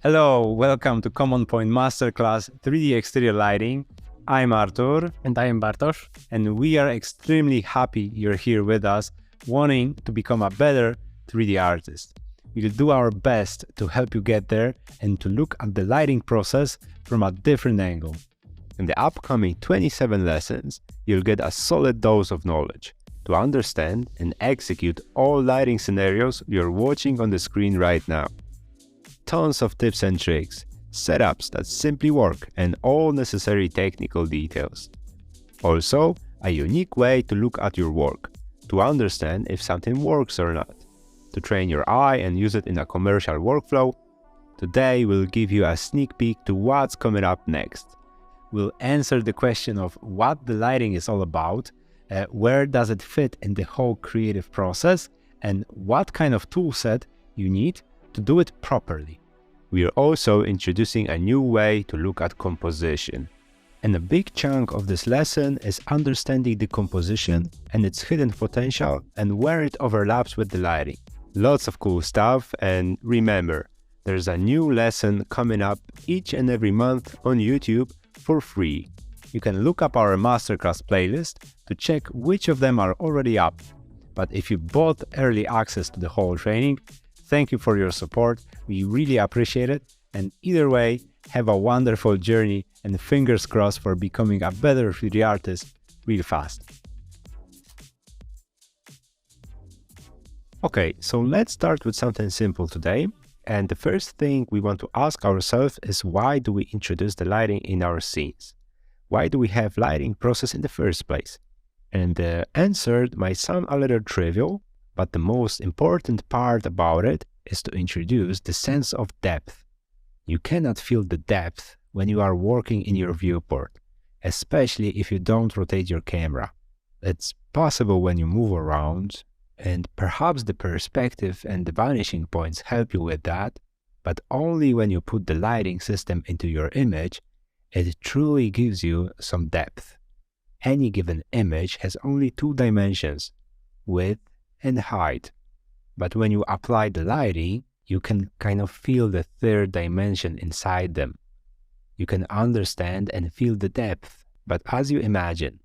Hello, welcome to Common Point Masterclass 3D Exterior Lighting. I'm Artur. And I am Bartosz. And we are extremely happy you're here with us, wanting to become a better 3D artist. We'll do our best to help you get there and to look at the lighting process from a different angle. In the upcoming 27 lessons, you'll get a solid dose of knowledge to understand and execute all lighting scenarios you're watching on the screen right now. Tons of tips and tricks, setups that simply work, and all necessary technical details. Also, a unique way to look at your work, to understand if something works or not, to train your eye and use it in a commercial workflow. Today we'll give you a sneak peek to what's coming up next. We'll answer the question of what the lighting is all about, where does it fit in the whole creative process, and what kind of toolset you need to do it properly. We are also introducing a new way to look at composition. And a big chunk of this lesson is understanding the composition and its hidden potential and where it overlaps with the lighting. Lots of cool stuff, and remember, there's a new lesson coming up each and every month on YouTube for free. You can look up our masterclass playlist to check which of them are already up. But if you bought early access to the whole training, thank you for your support. We really appreciate it. And either way, have a wonderful journey and fingers crossed for becoming a better 3D artist real fast. Okay, so let's start with something simple today. And the first thing we want to ask ourselves is, why do we introduce the lighting in our scenes? Why do we have lighting process in the first place? And the answer might sound a little trivial, but the most important part about it is to introduce the sense of depth. You cannot feel the depth when you are working in your viewport, especially if you don't rotate your camera. It's possible when you move around, and perhaps the perspective and the vanishing points help you with that, but only when you put the lighting system into your image, it truly gives you some depth. Any given image has only two dimensions, width and height. But when you apply the lighting, you can kind of feel the third dimension inside them. You can understand and feel the depth, but as you imagine,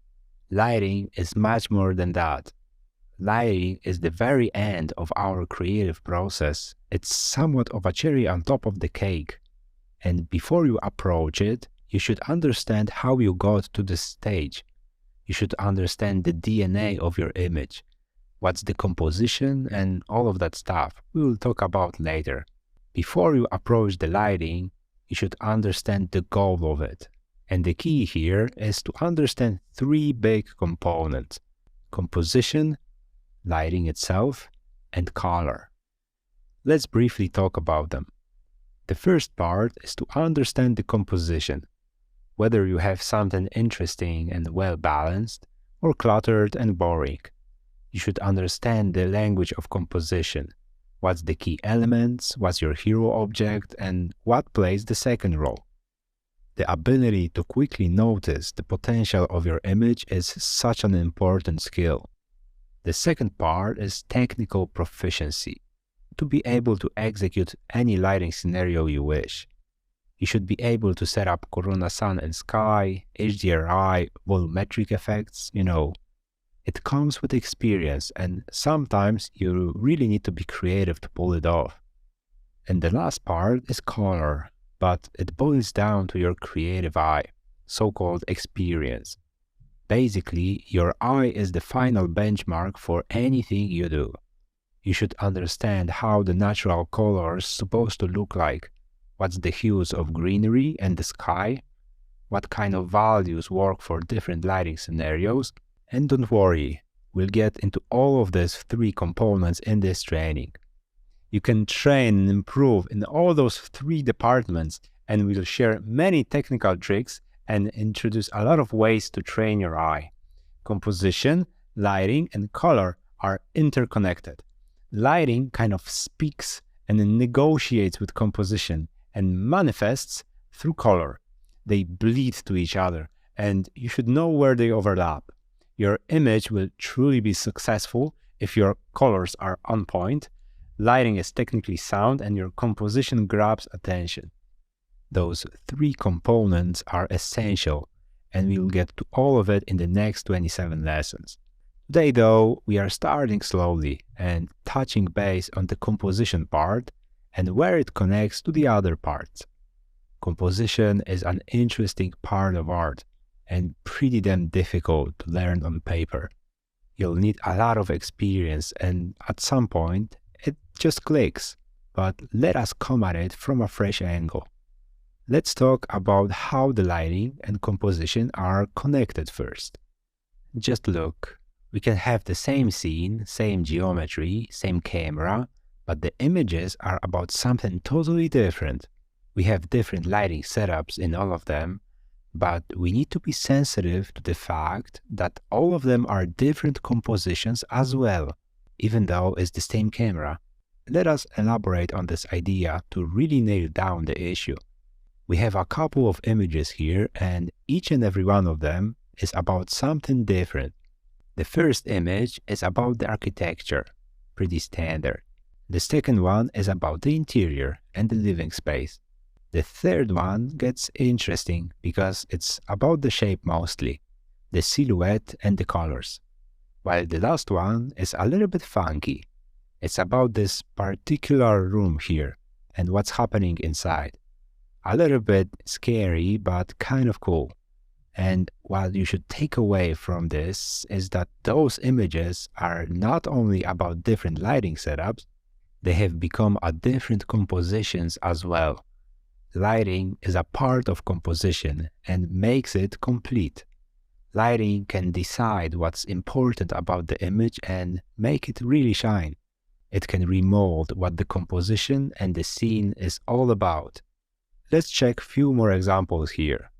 lighting is much more than that. Lighting is the very end of our creative process. It's somewhat of a cherry on top of the cake. And before you approach it, you should understand how you got to this stage. You should understand the DNA of your image. What's the composition and all of that stuff we will talk about later. Before you approach the lighting, you should understand the goal of it. And the key here is to understand three big components: composition, lighting itself, and color. Let's briefly talk about them. The first part is to understand the composition, whether you have something interesting and well balanced or cluttered and boring. You should understand the language of composition. What's the key elements, what's your hero object, and what plays the second role. The ability to quickly notice the potential of your image is such an important skill. The second part is technical proficiency, to be able to execute any lighting scenario you wish. You should be able to set up Corona sun and sky, HDRI, volumetric effects, It comes with experience, and sometimes you really need to be creative to pull it off. And the last part is color, but it boils down to your creative eye, so-called experience. Basically, your eye is the final benchmark for anything you do. You should understand how the natural color is supposed to look like, what's the hues of greenery and the sky, what kind of values work for different lighting scenarios. And don't worry, we'll get into all of these three components in this training. You can train and improve in all those three departments, and we'll share many technical tricks and introduce a lot of ways to train your eye. Composition, lighting, and color are interconnected. Lighting kind of speaks and negotiates with composition and manifests through color. They bleed to each other, and you should know where they overlap. Your image will truly be successful if your colors are on point, Lighting is technically sound and your composition grabs attention. Those three components are essential, and we'll get to all of it in the next 27 lessons. Today though, we are starting slowly and touching base on the composition part and where it connects to the other parts. Composition is an interesting part of art and pretty damn difficult to learn on paper. You'll need a lot of experience and at some point it just clicks, but let us come at it from a fresh angle. Let's talk about how the lighting and composition are connected first. Just look. We can have the same scene, same geometry, same camera, but the images are about something totally different. We have different lighting setups in all of them, but we need to be sensitive to the fact that all of them are different compositions as well, even though it's the same camera. Let us elaborate on this idea to really nail down the issue. We have a couple of images here, and each and every one of them is about something different. The first image is about the architecture, pretty standard. The second one is about the interior and the living space. The third one gets interesting because it's about the shape mostly, the silhouette and the colors. While the last one is a little bit funky. It's about this particular room here and what's happening inside. A little bit scary, but kind of cool. And what you should take away from this is that those images are not only about different lighting setups, they have become a different compositions as well. Lighting is a part of composition and makes it complete. Lighting can decide what's important about the image and make it really shine. It can remold what the composition and the scene is all about. Let's check a few more examples here.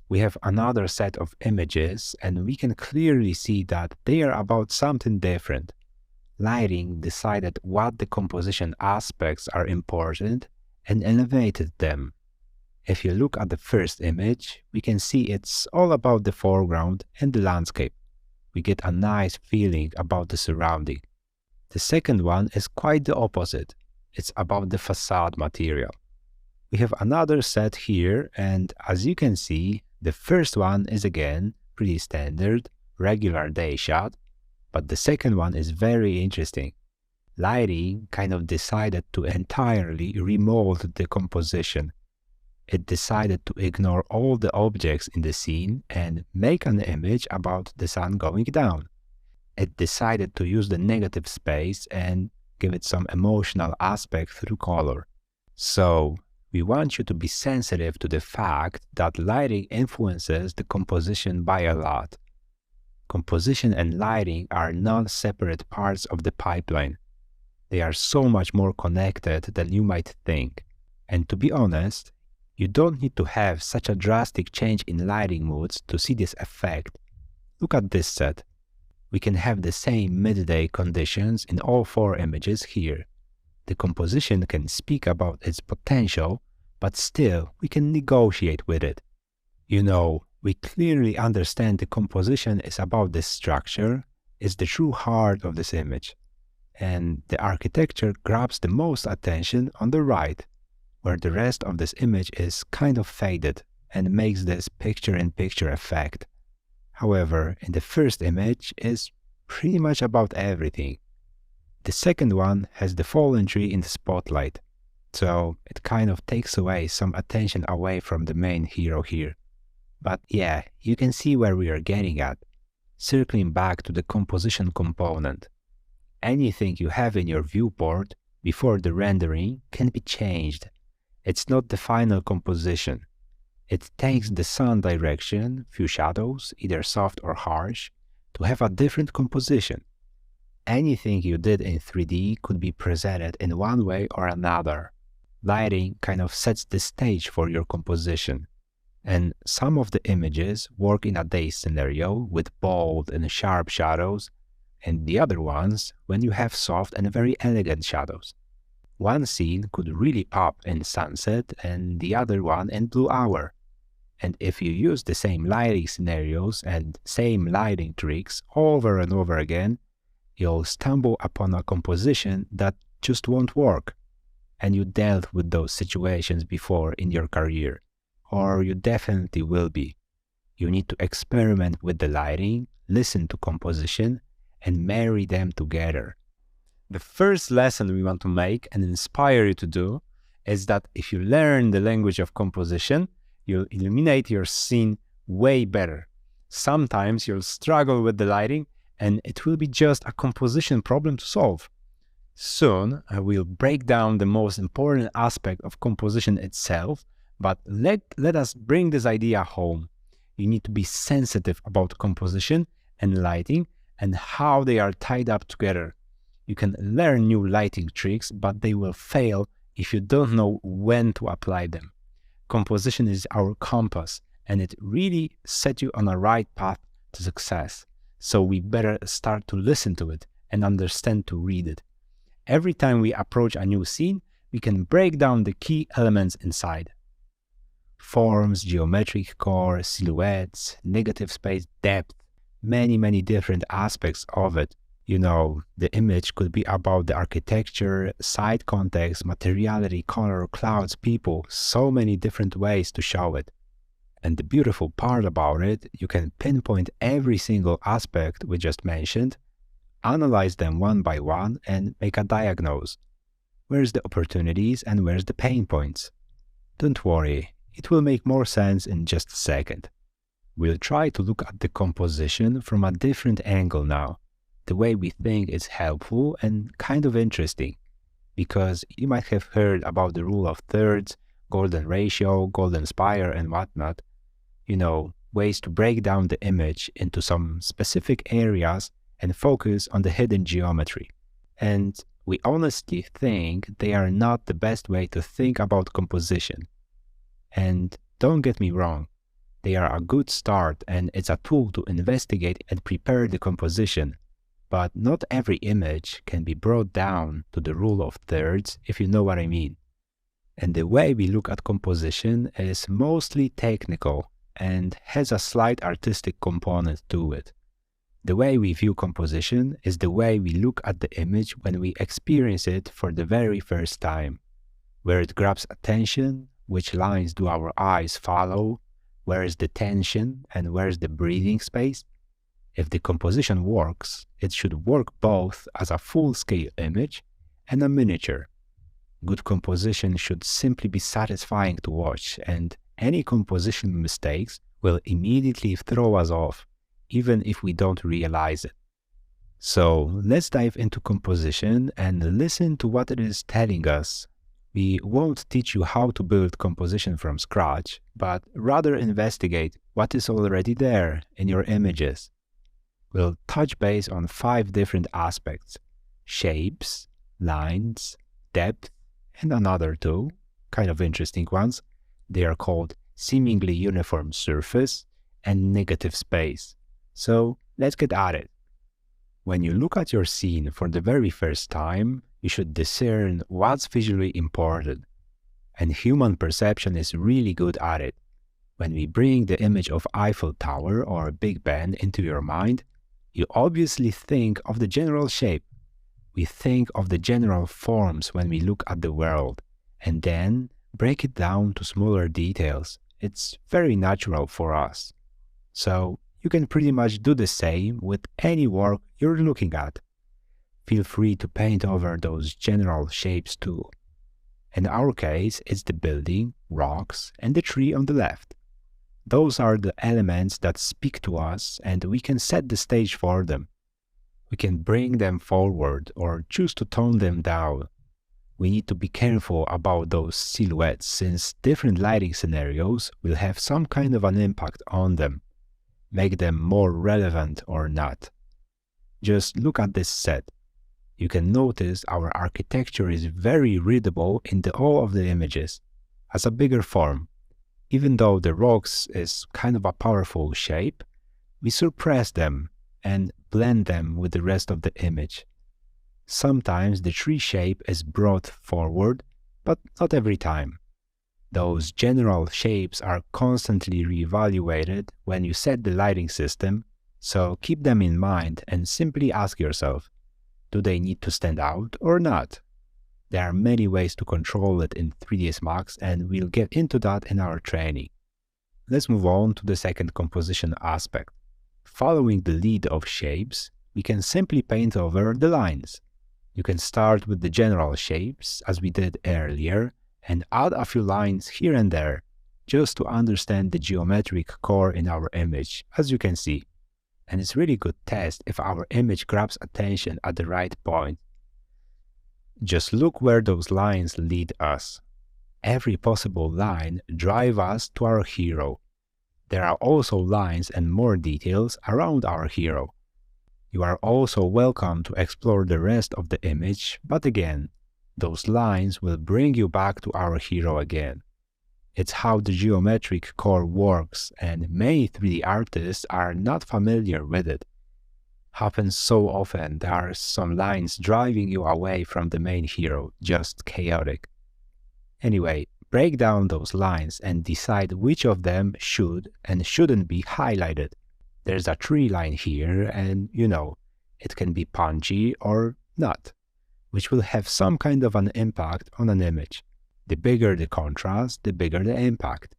We have another set of images and we can clearly see that they are about something different. Lighting decided what the composition aspects are important and elevated them. If you look at the first image, we can see it's all about the foreground and the landscape. We get a nice feeling about the surrounding. The second one is quite the opposite. It's about the facade material. We have another set here, and as you can see, the first one is again pretty standard, regular day shot, but the second one is very interesting. Lighting kind of decided to entirely remold the composition. It decided to ignore all the objects in the scene and make an image about the sun going down. It decided to use the negative space and give it some emotional aspect through color. So, we want you to be sensitive to the fact that lighting influences the composition by a lot. Composition and lighting are non-separate parts of the pipeline. They are so much more connected than you might think. And to be honest, you don't need to have such a drastic change in lighting moods to see this effect. Look at this set. We can have the same midday conditions in all four images here. The composition can speak about its potential, but still we can negotiate with it. You know, we clearly understand the composition is about the structure, is the true heart of this image. And the architecture grabs the most attention on the right, where the rest of this image is kind of faded and makes this picture-in-picture effect. However, in the first image is pretty much about everything. The second one has the fallen tree in the spotlight, so it kind of takes away some attention away from the main hero here. But yeah, you can see where we are getting at. Circling back to the composition component. Anything you have in your viewport before the rendering can be changed. It's not the final composition. It takes the sun direction, few shadows, either soft or harsh, to have a different composition. Anything you did in 3D could be presented in one way or another. Lighting kind of sets the stage for your composition. And some of the images work in a day scenario with bold and sharp shadows, and the other ones when you have soft and very elegant shadows. One scene could really pop in sunset and the other one in blue hour. And if you use the same lighting scenarios and same lighting tricks over and over again, you'll stumble upon a composition that just won't work. And you dealt with those situations before in your career, or you definitely will be. You need to experiment with the lighting, listen to composition, and marry them together. The first lesson we want to make and inspire you to do is that if you learn the language of composition, you'll illuminate your scene way better. Sometimes you'll struggle with the lighting and it will be just a composition problem to solve. Soon, I will break down the most important aspect of composition itself, but let us bring this idea home. You need to be sensitive about composition and lighting and how they are tied up together. You can learn new lighting tricks, but they will fail if you don't know when to apply them. Composition is our compass, and it really sets you on a right path to success. So we better start to listen to it and understand to read it. Every time we approach a new scene, we can break down the key elements inside. Forms, geometric core, silhouettes, negative space, depth, many different aspects of it. You know, the image could be about the architecture, side context, materiality, color, clouds, people, so many different ways to show it. And the beautiful part about it, you can pinpoint every single aspect we just mentioned, analyze them one by one, and make a diagnose. Where's the opportunities and where's the pain points? Don't worry, it will make more sense in just a second. We'll try to look at the composition from a different angle now. The way we think is helpful and kind of interesting, because you might have heard about the rule of thirds, golden ratio, golden spire, and whatnot. You know, ways to break down the image into some specific areas and focus on the hidden geometry. And we honestly think they are not the best way to think about composition. And don't get me wrong, they are a good start and it's a tool to investigate and prepare the composition. But not every image can be brought down to the rule of thirds, if you know what I mean. And the way we look at composition is mostly technical and has a slight artistic component to it. The way we view composition is the way we look at the image when we experience it for the very first time. Where it grabs attention, which lines do our eyes follow, where is the tension and where is the breathing space. If the composition works, it should work both as a full-scale image and a miniature. Good composition should simply be satisfying to watch, and any composition mistakes will immediately throw us off, even if we don't realize it. So let's dive into composition and listen to what it is telling us. We won't teach you how to build composition from scratch, but rather investigate what is already there in your images. We'll touch base on 5 different aspects: shapes, lines, depth, and another 2, kind of interesting ones. They are called seemingly uniform surface and negative space. So let's get at it. When you look at your scene for the very first time, you should discern what's visually important. And human perception is really good at it. When we bring the image of Eiffel Tower or Big Ben into your mind, you obviously think of the general shape. We think of the general forms when we look at the world, and then break it down to smaller details. It's very natural for us. So you can pretty much do the same with any work you're looking at. Feel free to paint over those general shapes too. In our case, it's the building, rocks, and the tree on the left. Those are the elements that speak to us, and we can set the stage for them. We can bring them forward or choose to tone them down. We need to be careful about those silhouettes, since different lighting scenarios will have some kind of an impact on them, make them more relevant or not. Just look at this set. You can notice our architecture is very readable in all of the images, as a bigger form. Even though the rocks is kind of a powerful shape, we suppress them and blend them with the rest of the image. Sometimes the tree shape is brought forward, but not every time. Those general shapes are constantly reevaluated when you set the lighting system, so keep them in mind and simply ask yourself, do they need to stand out or not? There are many ways to control it in 3ds Max, and we'll get into that in our training. Let's move on to the second composition aspect. Following the lead of shapes, we can simply paint over the lines. You can start with the general shapes, as we did earlier, and add a few lines here and there, just to understand the geometric core in our image, as you can see. And it's really good test if our image grabs attention at the right point. Just look where those lines lead us. Every possible line drives us to our hero. There are also lines and more details around our hero. You are also welcome to explore the rest of the image, but again, those lines will bring you back to our hero again. It's how the geometric core works, and many 3D artists are not familiar with it. Happens so often, there are some lines driving you away from the main hero, just chaotic. Anyway, break down those lines and decide which of them should and shouldn't be highlighted. There's a tree line here, and it can be punchy or not, which will have some kind of an impact on an image. The bigger the contrast, the bigger the impact.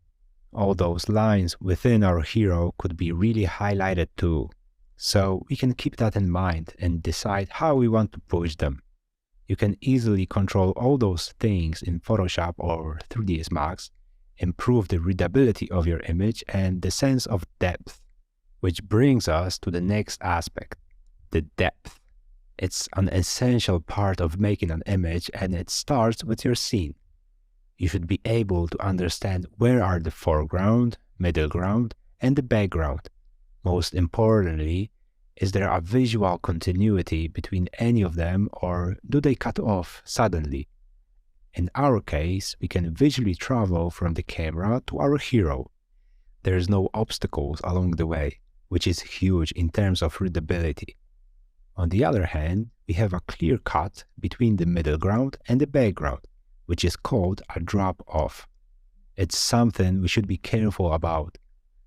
All those lines within our hero could be really highlighted too, so we can keep that in mind and decide how we want to push them. You can easily control all those things in Photoshop or 3ds Max, improve the readability of your image and the sense of depth, which brings us to the next aspect, the depth. It's an essential part of making an image, and it starts with your scene. You should be able to understand where are the foreground, middle ground, and the background. Most importantly, is there a visual continuity between any of them, or do they cut off suddenly? In our case, we can visually travel from the camera to our hero. There is no obstacles along the way, which is huge in terms of readability. On the other hand, we have a clear cut between the middle ground and the background, which is called a drop-off. It's something we should be careful about.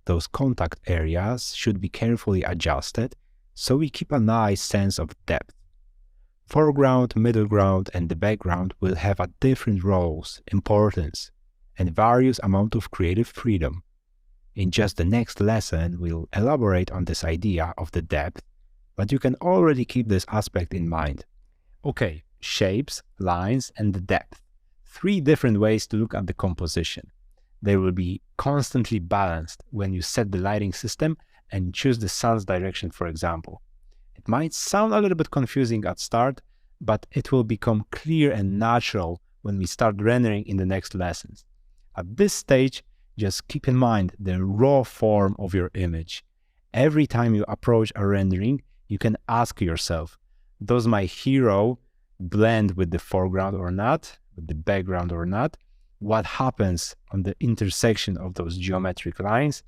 Those contact areas should be carefully adjusted so we keep a nice sense of depth. Foreground, middle ground, and the background will have a different roles, importance, and various amount of creative freedom. In just the next lesson, we'll elaborate on this idea of the depth, but you can already keep this aspect in mind. Okay, shapes, lines, and the depth. 3 different ways to look at the composition. They will be constantly balanced when you set the lighting system and choose the sun's direction, for example. It might sound a little bit confusing at start, but it will become clear and natural when we start rendering in the next lessons. At this stage, just keep in mind the raw form of your image. Every time you approach a rendering, you can ask yourself, does my hero blend with the foreground or not, with the background or not? What happens on the intersection of those geometric lines?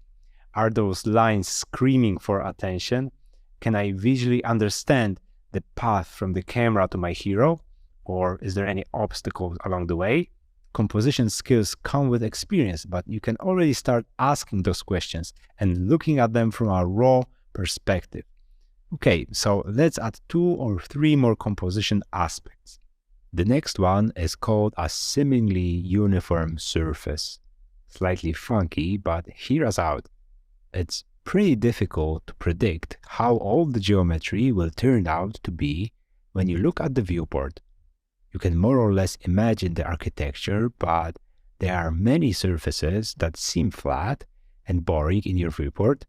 Are those lines screaming for attention? Can I visually understand the path from the camera to my hero? Or is there any obstacles along the way? Composition skills come with experience, but you can already start asking those questions and looking at them from a raw perspective. Okay, so let's add 2 or 3 more composition aspects. The next one is called a seemingly uniform surface. Slightly funky, but hear us out. It's pretty difficult to predict how all the geometry will turn out to be when you look at the viewport. You can more or less imagine the architecture, but there are many surfaces that seem flat and boring in your viewport,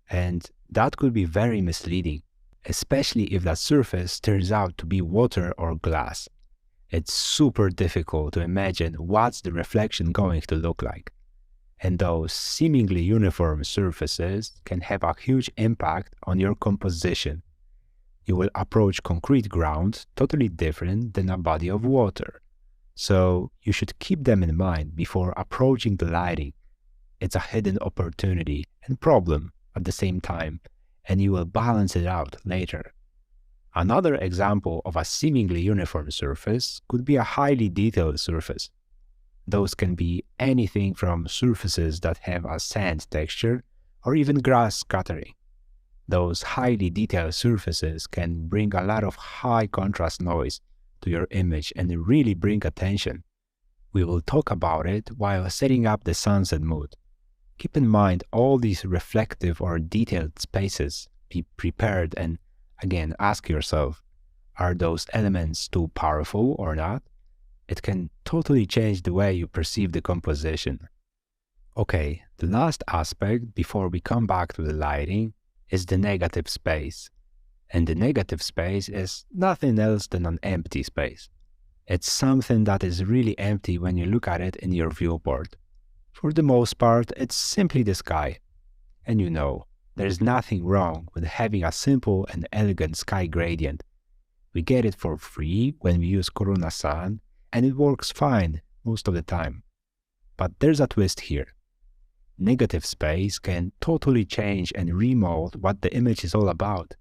and that could be very misleading, especially if that surface turns out to be water or glass. It's super difficult to imagine what's the reflection going to look like. And those seemingly uniform surfaces can have a huge impact on your composition. You will approach concrete ground totally different than a body of water. So you should keep them in mind before approaching the lighting. It's a hidden opportunity and problem at the same time, and you will balance it out later. Another example of a seemingly uniform surface could be a highly detailed surface. Those can be anything from surfaces that have a sand texture or even grass scattering. Those highly detailed surfaces can bring a lot of high contrast noise to your image and really bring attention. We will talk about it while setting up the sunset mood. Keep in mind all these reflective or detailed spaces. Be prepared and, again, ask yourself, are those elements too powerful or not? It can totally change the way you perceive the composition. Okay, the last aspect before we come back to the lighting is the negative space. And the negative space is nothing else than an empty space. It's something that is really empty when you look at it in your viewport. For the most part, it's simply the sky. And you know, there's nothing wrong with having a simple and elegant sky gradient. We get it for free when we use Corona Sun, and it works fine most of the time. But there's a twist here. Negative space can totally change and remold what the image is all about.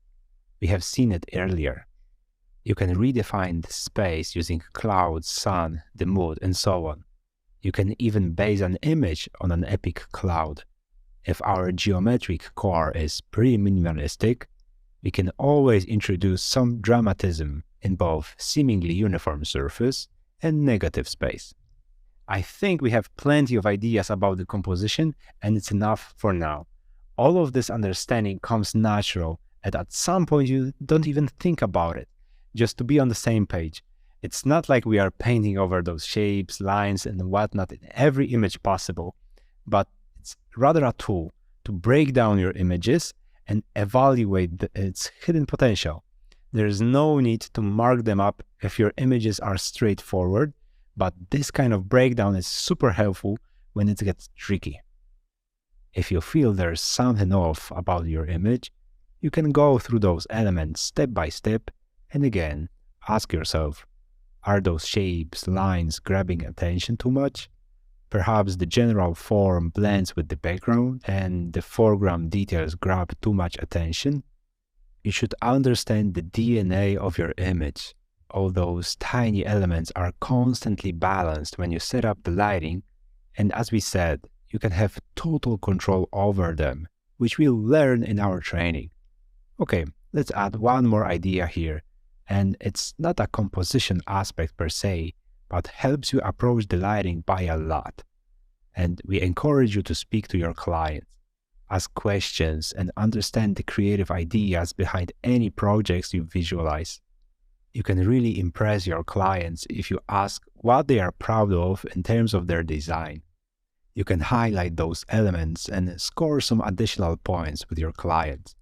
We have seen it earlier. You can redefine the space using clouds, sun, the mood, and so on. You can even base an image on an epic cloud. If our geometric core is pretty minimalistic, we can always introduce some dramatism in both seemingly uniform surface and negative space. I think we have plenty of ideas about the composition, and it's enough for now. All of this understanding comes natural, and at some point you don't even think about it, just to be on the same page. It's not like we are painting over those shapes, lines, and whatnot in every image possible, but it's rather a tool to break down your images and evaluate its hidden potential. There is no need to mark them up if your images are straightforward, but this kind of breakdown is super helpful when it gets tricky. If you feel there's something off about your image, you can go through those elements step by step and again ask yourself, are those shapes, lines grabbing attention too much? Perhaps the general form blends with the background and the foreground details grab too much attention. You should understand the DNA of your image. All those tiny elements are constantly balanced when you set up the lighting, and as we said, you can have total control over them, which we'll learn in our training. Okay, let's add one more idea here, and it's not a composition aspect per se, but helps you approach the lighting by a lot. And we encourage you to speak to your clients, ask questions, and understand the creative ideas behind any projects you visualize. You can really impress your clients if you ask what they are proud of in terms of their design. You can highlight those elements and score some additional points with your clients.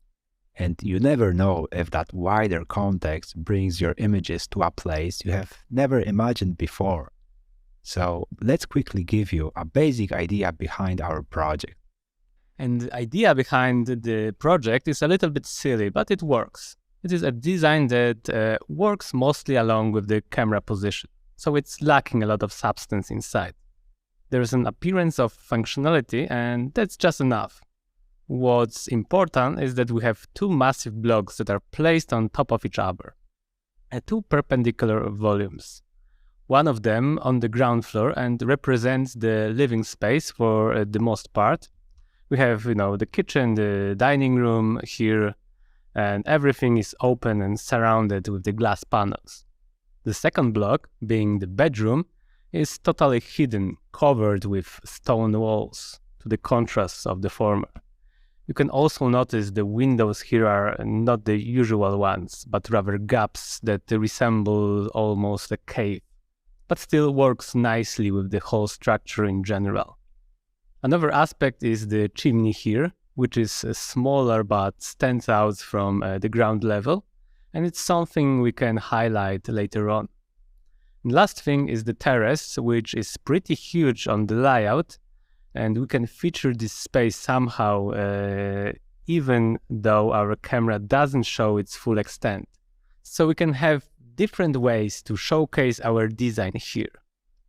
And you never know if that wider context brings your images to a place you have never imagined before. So let's quickly give you a basic idea behind our project. And the idea behind the project is a little bit silly, but it works. It is a design that works mostly along with the camera position, so it's lacking a lot of substance inside. There is an appearance of functionality, and that's just enough. What's important is that we have two massive blocks that are placed on top of each other, at two perpendicular volumes. One of them on the ground floor and represents the living space for the most part. We have, the kitchen, the dining room here, and everything is open and surrounded with the glass panels. The second block, being the bedroom, is totally hidden, covered with stone walls, to the contrast of the former. You can also notice the windows here are not the usual ones, but rather gaps that resemble almost a cave, but still works nicely with the whole structure in general. Another aspect is the chimney here, which is smaller but stands out from the ground level, and it's something we can highlight later on. And last thing is the terrace, which is pretty huge on the layout, and we can feature this space somehow, even though our camera doesn't show its full extent. So we can have different ways to showcase our design here,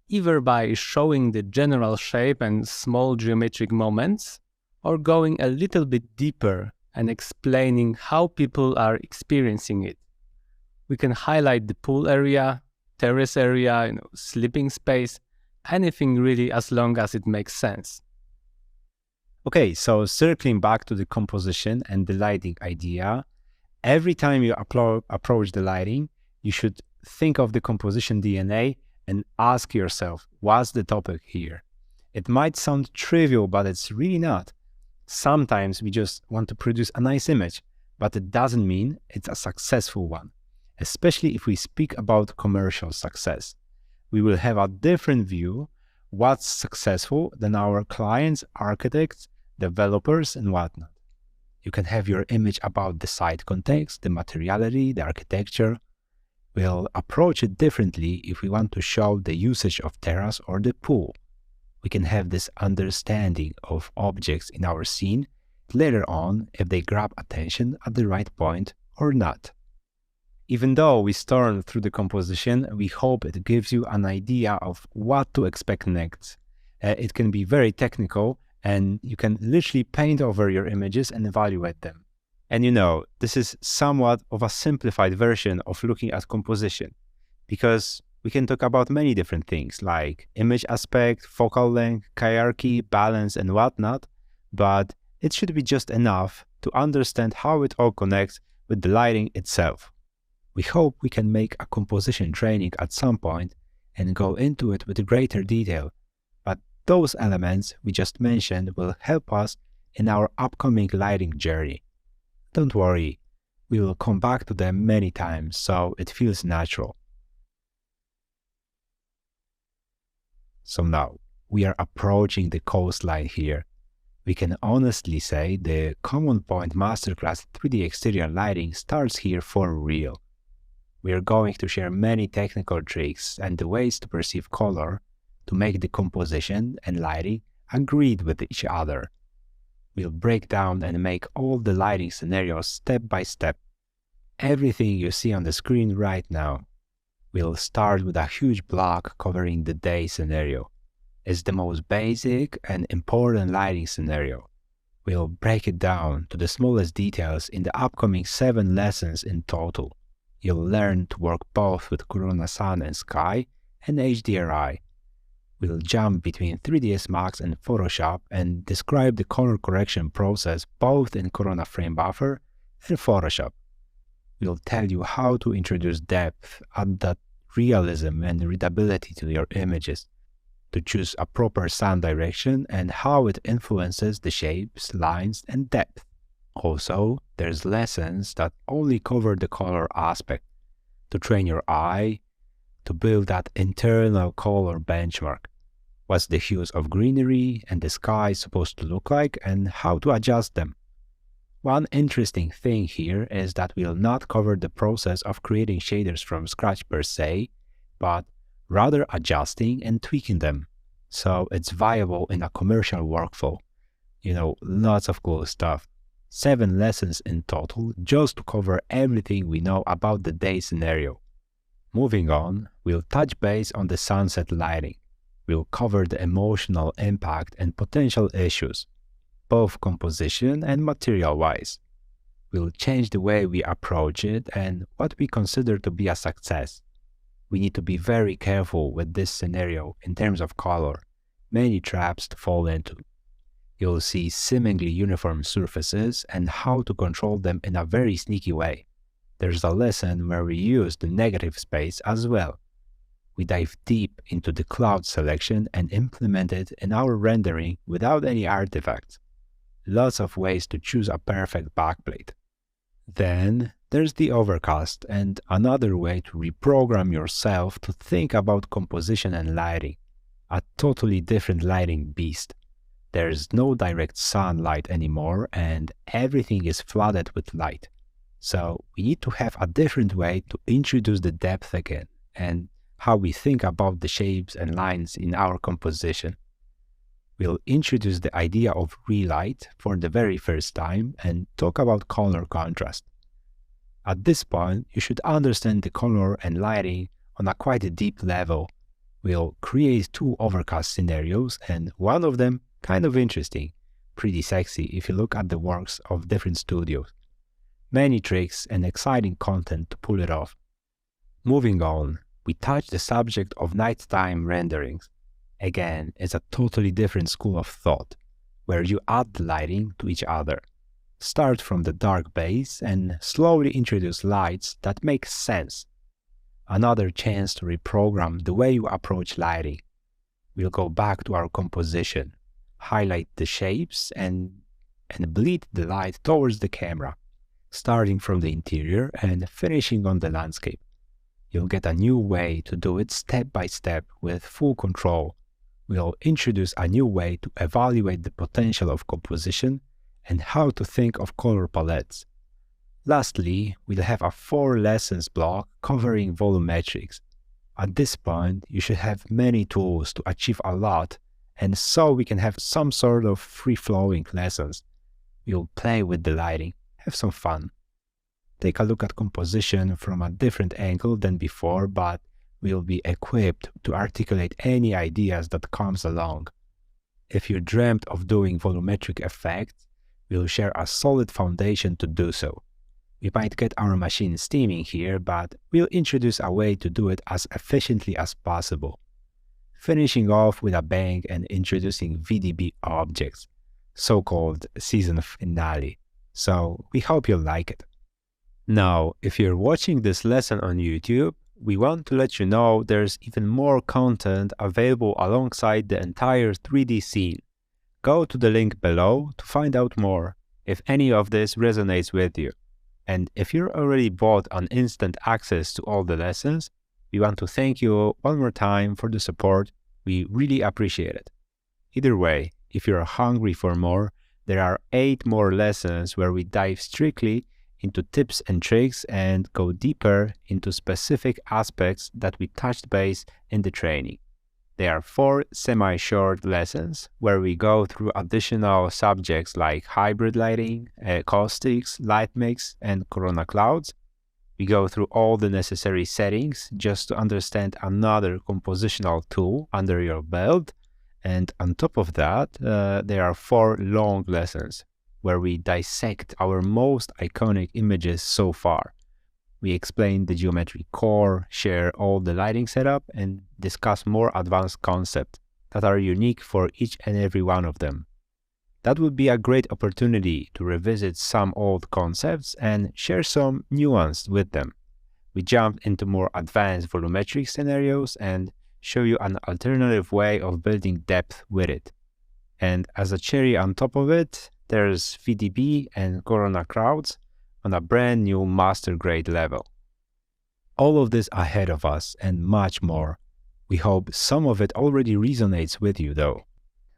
either by showing the general shape and small geometric moments, or going a little bit deeper and explaining how people are experiencing it. We can highlight the pool area, terrace area, sleeping space, anything really, as long as it makes sense. Okay, so circling back to the composition and the lighting idea, every time you approach the lighting, you should think of the composition DNA and ask yourself, what's the topic here? It might sound trivial, but it's really not. Sometimes we just want to produce a nice image, but it doesn't mean it's a successful one, especially if we speak about commercial success. We will have a different view what's successful than our clients, architects, developers, and whatnot. You can have your image about the site context, the materiality, the architecture. We'll approach it differently if we want to show the usage of terrace or the pool. We can have this understanding of objects in our scene later on if they grab attention at the right point or not. Even though we stormed through the composition, we hope it gives you an idea of what to expect next. It can be very technical, and you can literally paint over your images and evaluate them. And this is somewhat of a simplified version of looking at composition, because we can talk about many different things like image aspect, focal length, hierarchy, balance, and whatnot, but it should be just enough to understand how it all connects with the lighting itself. We hope we can make a composition training at some point and go into it with greater detail, but those elements we just mentioned will help us in our upcoming lighting journey. Don't worry, we will come back to them many times so it feels natural. So now, we are approaching the coastline here. We can honestly say the Common Point Masterclass 3D exterior lighting starts here for real. We are going to share many technical tricks and the ways to perceive color to make the composition and lighting agreed with each other. We'll break down and make all the lighting scenarios step by step. Everything you see on the screen right now. We'll start with a huge block covering the day scenario. It's the most basic and important lighting scenario. We'll break it down to the smallest details in the upcoming 7 lessons in total. You'll learn to work both with Corona Sun and Sky and HDRI. We'll jump between 3ds Max and Photoshop and describe the color correction process both in Corona Frame Buffer and Photoshop. We'll tell you how to introduce depth, add that realism and readability to your images, to choose a proper sun direction and how it influences the shapes, lines, and depth. Also, there's lessons that only cover the color aspect, to train your eye, to build that internal color benchmark. What's the hues of greenery and the sky supposed to look like and how to adjust them. One interesting thing here is that we'll not cover the process of creating shaders from scratch per se, but rather adjusting and tweaking them, so it's viable in a commercial workflow. Lots of cool stuff. 7 lessons in total just to cover everything we know about the day scenario. Moving on, we'll touch base on the sunset lighting. We'll cover the emotional impact and potential issues, both composition and material-wise. We'll change the way we approach it and what we consider to be a success. We need to be very careful with this scenario in terms of color. Many traps to fall into. You'll see seemingly uniform surfaces and how to control them in a very sneaky way. There's a lesson where we use the negative space as well. We dive deep into the cloud selection and implement it in our rendering without any artifacts. Lots of ways to choose a perfect backplate. Then there's the overcast and another way to reprogram yourself to think about composition and lighting. A totally different lighting beast. There's no direct sunlight anymore and everything is flooded with light. So we need to have a different way to introduce the depth again and how we think about the shapes and lines in our composition. We'll introduce the idea of relight for the very first time and talk about color contrast. At this point, you should understand the color and lighting on a quite a deep level. We'll create 2 overcast scenarios and one of them kind of interesting, pretty sexy if you look at the works of different studios. Many tricks and exciting content to pull it off. Moving on, we touch the subject of nighttime renderings. Again, it's a totally different school of thought, where you add the lighting to each other. Start from the dark base and slowly introduce lights that make sense. another chance to reprogram the way you approach lighting. We'll go back to our composition, highlight the shapes, and bleed the light towards the camera, starting from the interior and finishing on the landscape. You'll get a new way to do it step by step with full control. We'll introduce a new way to evaluate the potential of composition and how to think of color palettes. Lastly, we'll have a 4 lessons block covering volumetrics. At this point, you should have many tools to achieve a lot, and so we can have some sort of free-flowing lessons. We'll play with the lighting, have some fun. Take a look at composition from a different angle than before, but we'll be equipped to articulate any ideas that comes along. If you dreamt of doing volumetric effects, we'll share a solid foundation to do so. We might get our machine steaming here, but we'll introduce a way to do it as efficiently as possible. Finishing off with a bang and introducing VDB objects, so-called season finale. So we hope you'll like it. Now, if you're watching this lesson on YouTube, we want to let you know there's even more content available alongside the entire 3D scene. Go to the link below to find out more if any of this resonates with you. And if you're already bought on instant access to all the lessons, we want to thank you one more time for the support. We really appreciate it. Either way, if you're hungry for more, there are 8 more lessons where we dive strictly into tips and tricks and go deeper into specific aspects that we touched base in the training. There are 4 semi-short lessons where we go through additional subjects like hybrid lighting, acoustics, light mix, and corona clouds. We go through all the necessary settings just to understand another compositional tool under your belt. And on top of that, there are 4 long lessons where we dissect our most iconic images so far. We explain the geometry core, share all the lighting setup, and discuss more advanced concepts that are unique for each and every one of them. That would be a great opportunity to revisit some old concepts and share some nuance with them. We jump into more advanced volumetric scenarios and show you an alternative way of building depth with it. And as a cherry on top of it, there's VDB and corona clouds on a brand new master grade level. All of this ahead of us and much more. We hope some of it already resonates with you though.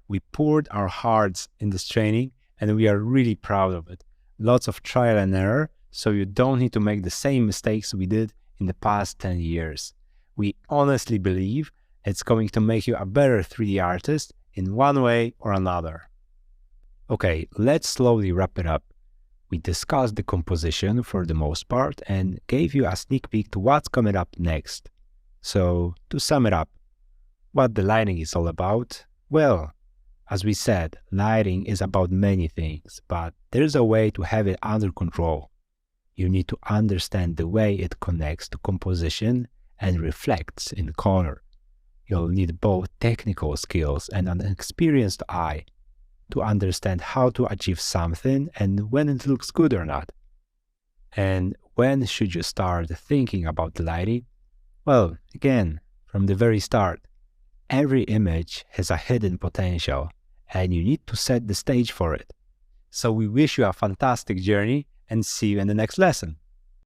We poured our hearts in this training and we are really proud of it. Lots of trial and error, so you don't need to make the same mistakes we did in the past 10 years. We honestly believe it's going to make you a better 3D artist in one way or another. Okay, let's slowly wrap it up. We discussed the composition for the most part and gave you a sneak peek to what's coming up next. So, to sum it up, what the lighting is all about? Well, as we said, lighting is about many things, but there's a way to have it under control. You need to understand the way it connects to composition and reflects in color. You'll need both technical skills and an experienced eye to understand how to achieve something and when it looks good or not. And when should you start thinking about the lighting? Well, again, from the very start, every image has a hidden potential and you need to set the stage for it. So we wish you a fantastic journey and see you in the next lesson.